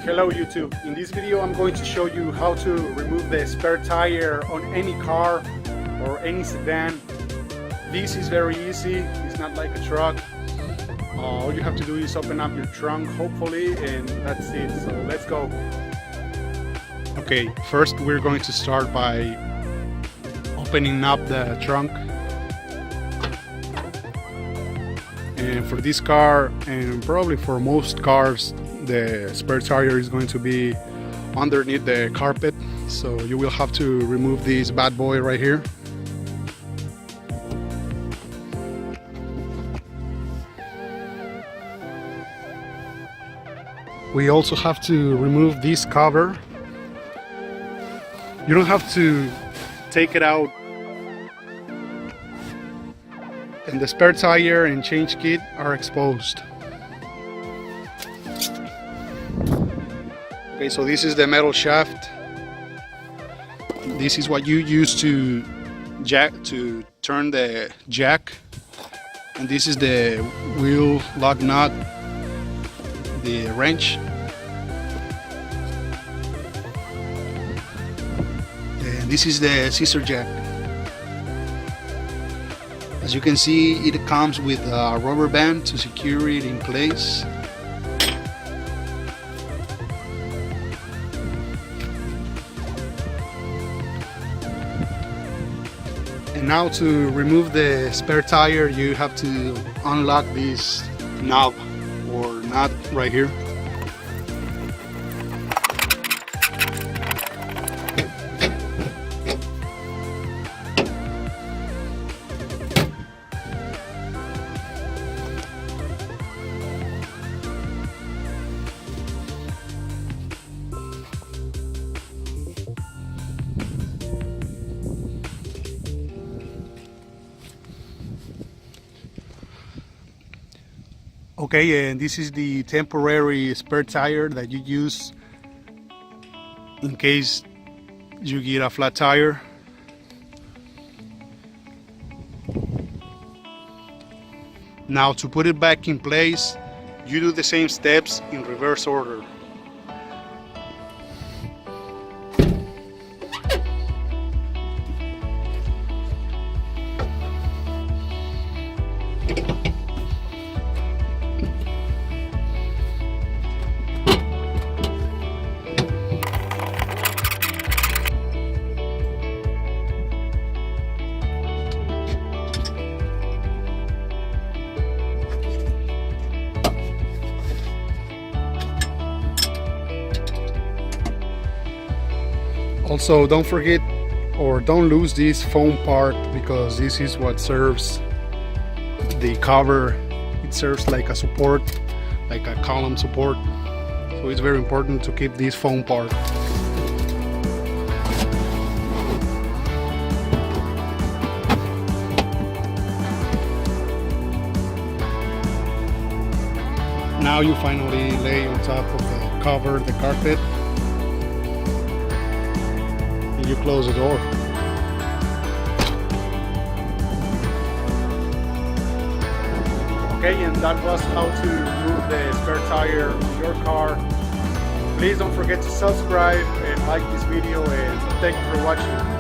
Hello YouTube. In this video I'm going to show you how to remove the spare tire on any car or any sedan. This is very easy, it's not like a truck. All you have to do is open up your trunk, hopefully, and that's it. So let's go. Okay, first we're going to start by opening up the trunk. And for this car, and probably for most cars, the spare tire is going to be underneath the carpet, so you will have to remove this bad boy right here. We also have to remove this cover. You don't have to take it out. And the spare tire and change kit are exposed. Okay, so this is the metal shaft. This is what you use to turn the jack. And this is the wheel lock nut, the wrench. And this is the scissor jack. As you can see, it comes with a rubber band to secure it in place. And now to remove the spare tire, you have to unlock this knob or nut right here. Okay, and this is the temporary spare tire that you use in case you get a flat tire. Now to put it back in place, you do the same steps in reverse order. Also, don't forget or don't lose this foam part, because this is what serves the cover. It serves like a support, like a column support. So it's very important to keep this foam part. Now you finally lay on top of the cover, the carpet. You close the door. Okay, and that was how to remove the spare tire in your car. Please don't forget to subscribe and like this video, and thank you for watching.